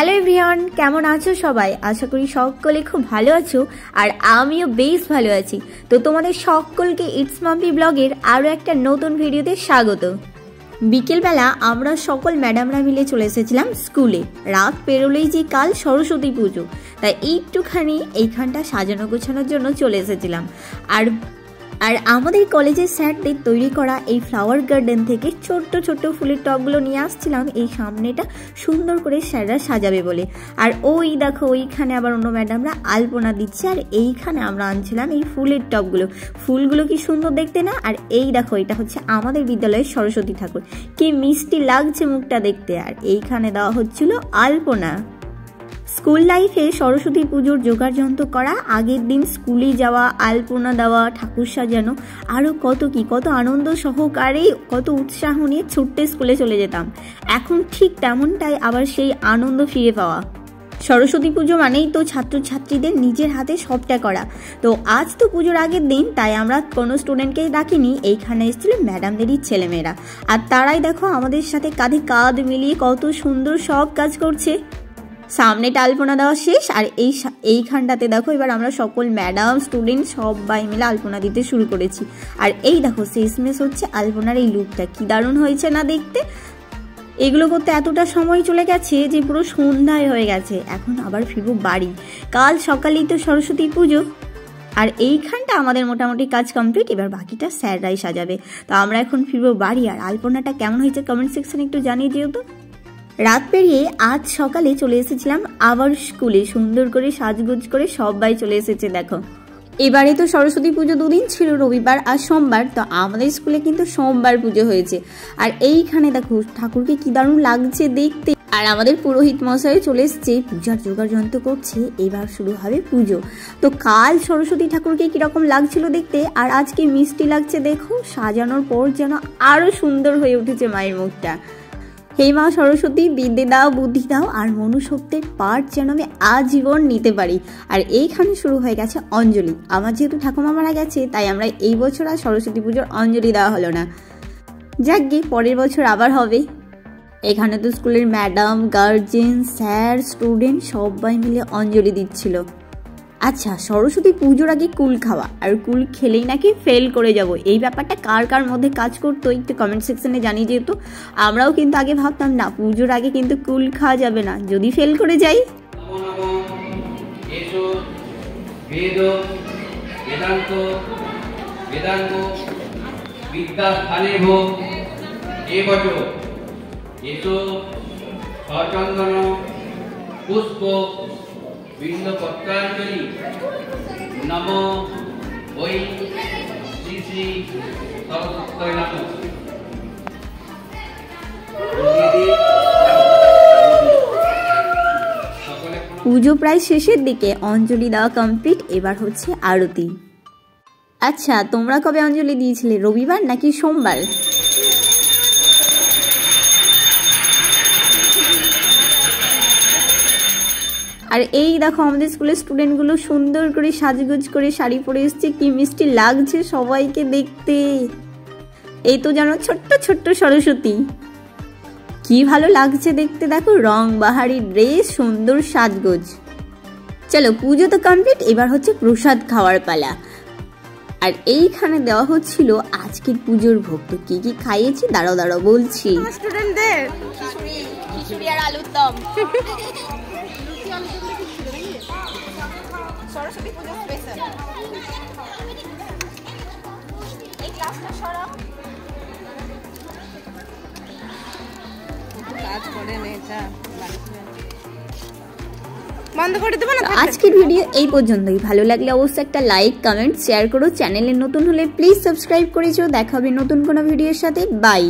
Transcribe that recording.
Hello everyone, কেমন আছো সবাই? আশা করি সকলে খুব ভালো আছো আর আমিও বেশ ভালো আছি। তো তোমাদের সকলকে ইটস মাম্পি ব্লগের আরও একটা নতুন ভিডিওতে স্বাগত। বিকেলবেলা আমরা সকল ম্যাডামরা মিলে চলে এসেছিলাম স্কুলে। রাত পেরোলেই যে কাল সরস্বতী পুজো, তাই একটুখানি এইখানটা সাজানো গোছানোর জন্য চলে এসেছিলাম। আর আমাদের কলেজের স্যারদের তৈরি করা এই ফ্লাওয়ার গার্ডেন থেকে ছোট্ট ছোট্ট ফুলের টবগুলো নিয়ে আসছিলাম এই সামনেটা সুন্দর করে স্যাররা সাজাবে বলে। আর ওই দেখো ওইখানে আবার অন্য ম্যাডামরা আলপনা দিচ্ছে, আর এইখানে আমরা আনছিলাম এই ফুলের টবগুলো। ফুলগুলো কি সুন্দর দেখতে না? আর এই দেখো এটা হচ্ছে আমাদের বিদ্যালয়ের সরস্বতী ঠাকুর, কি মিষ্টি লাগছে মুখটা দেখতে। আর এইখানে দেওয়া হচ্ছিল আলপনা। স্কুল লাইফে সরস্বতী পুজোর জোগাড় যন্ত্র করা, আগের দিন স্কুলে যাওয়া, আলপনা দেওয়া, ঠাকুর সাজানো, আরও কত আনন্দ সহকারে কত উৎসাহ নিয়ে ছুটতে স্কুলে চলে যেতাম। এখন ঠিক তেমনটাই আবার সেই আনন্দ ফিরে পাওয়া। সরস্বতী পুজো মানেই তো ছাত্রছাত্রীদের নিজের হাতে সবটা করা। তো আজ তো পুজোর আগের দিন, তাই আমরা কোনো স্টুডেন্টকেই ডাকিনি, এইখানে এসেছিল ম্যাডামদেরই ছেলেমেয়েরা। আর তারাই দেখো আমাদের সাথে কাঁধে কাঁধ মিলিয়ে কত সুন্দর সব কাজ করছে। সামনেটা আলপনা দেওয়া শেষ, আর এইখানটাতে দেখো এবার আমরা সকল ম্যাডাম স্টুডেন্ট সবাই মিলে আলপনা দিতে শুরু করেছি। আর এই দেখো শেষমেশ হচ্ছে আলপনার এই লুকটা, কি দারুণ হয়েছে না দেখতে। এগুলো করতে এতটা সময় চলে গেছে যে পুরো সন্ধ্যায় হয়ে গেছে। এখন আবার ফিরবো বাড়ি, কাল সকালেই তো সরস্বতী পুজো। আর এইখানটা আমাদের মোটামুটি কাজ কমপ্লিট, এবার বাকিটা স্যাররাই সাজাবে। তো আমরা এখন ফিরবো বাড়ি। আর আলপনাটা কেমন হয়েছে কমেন্ট সেকশনে একটু জানিয়ে দিও তো। রাত পেরিয়ে আজ সকালে চলে এসেছিলাম আবার স্কুলে, সুন্দর করে সাজগোজ করে সবাই চলে এসেছে দেখো। এবারে তো সরস্বতী পুজো দুদিন ছিল, রবিবার আর সোমবার। তো আমাদের স্কুলে কিন্তু সোমবার পুজো হয়েছে। আর এইখানে দেখো ঠাকুরকে কি দারুণ লাগছে দেখতে। আর আমাদের পুরোহিত মশাই চলে এসছে, পূজার জোগাড় যন্ত্র করছে, এবার শুরু হবে পুজো। তো কাল সরস্বতী ঠাকুরকে কিরকম লাগছিল দেখতে, আর আজকে মিষ্টি লাগছে দেখো। সাজানোর পর যেন আরো সুন্দর হয়ে উঠেছে মায়ের মুখটা। হে মা সরস্বতী, বিদ্যে দাও, বুদ্ধি দাও, আর মনুষ্যত্বের পাঠ যেন আমি আজীবন নিতে পারি। আর এইখানে শুরু হয়ে গেছে অঞ্জলি। আমার যেহেতু ঠাকুমা মারা গেছে, তাই আমরা এই বছর আর সরস্বতী পুজোর অঞ্জলি দেওয়া হলো না। যাক গে, পরের বছর আবার হবে। এখানে তো স্কুলের ম্যাডাম, গার্জেন, স্যার, স্টুডেন্ট সবাই মিলে অঞ্জলি দিচ্ছিল। আচ্ছা, সরস্বতী পুজোর আগে কুল খাওয়া, আর কুল খেলেই নাকি ফেল করে যাব, এই ব্যাপারটা কার কার মধ্যে কাজ করতো একটু কমেন্ট সেকশনে জানিয়ে যেহেতু। আমরাও কিন্তু আগে ভাবতাম না পুজোর আগে কিন্তু কুল খাওয়া যাবে না, যদি ফেল করে যাই। পুষ্প বিন্দ পত্রাঞ্জলি নম ওই শ্রী শ্রী সরস্বতী নম। পুজো প্রায় শেষের দিকে, অঞ্জলি দেওয়া কমপ্লিট, এবার হচ্ছে আরতি। আচ্ছা, তোমরা কবে অঞ্জলি দিয়েছিলে, রবিবার নাকি সোমবার? আর এই দেখো আমাদের স্কুলের স্টুডেন্টগুলো সুন্দর করে সাজগোজ করে শাড়ি পরে এসছে, কি মিষ্টি লাগছে সবাইকে দেখতে। এই তো জানো ছোট্ট ছোট্ট সরস্বতী, কি ভালো লাগছে দেখতে। দেখো রং বাহারি ড্রেস, সুন্দর সাজগোজ। চলো পুজো তো কমপ্লিট, এবার হচ্ছে প্রসাদ খাওয়ার পালা। আর এইখানে দেওয়া হচ্ছিল আজকের পুজোর ভোগ। তো কি কি খাইয়েছি দাঁড়াও বলছি। স্টুডেন্টদের খিচুড়ি আর আলুর দম। সরস্বতী পুজো স্পেশাল। এই ক্লাসটা সরাও, কাজ করে নে যা, বন্ধ করে দেব না। আজকের ভিডিও এই পর্যন্তই। ভালো লাগলে অবশ্যই একটা লাইক, কমেন্ট, শেয়ার করো। চ্যানেলে নতুন হলে প্লিজ সাবস্ক্রাইব করে যেও। দেখা হবে নতুন কোনো ভিডিওর সাথে। বাই।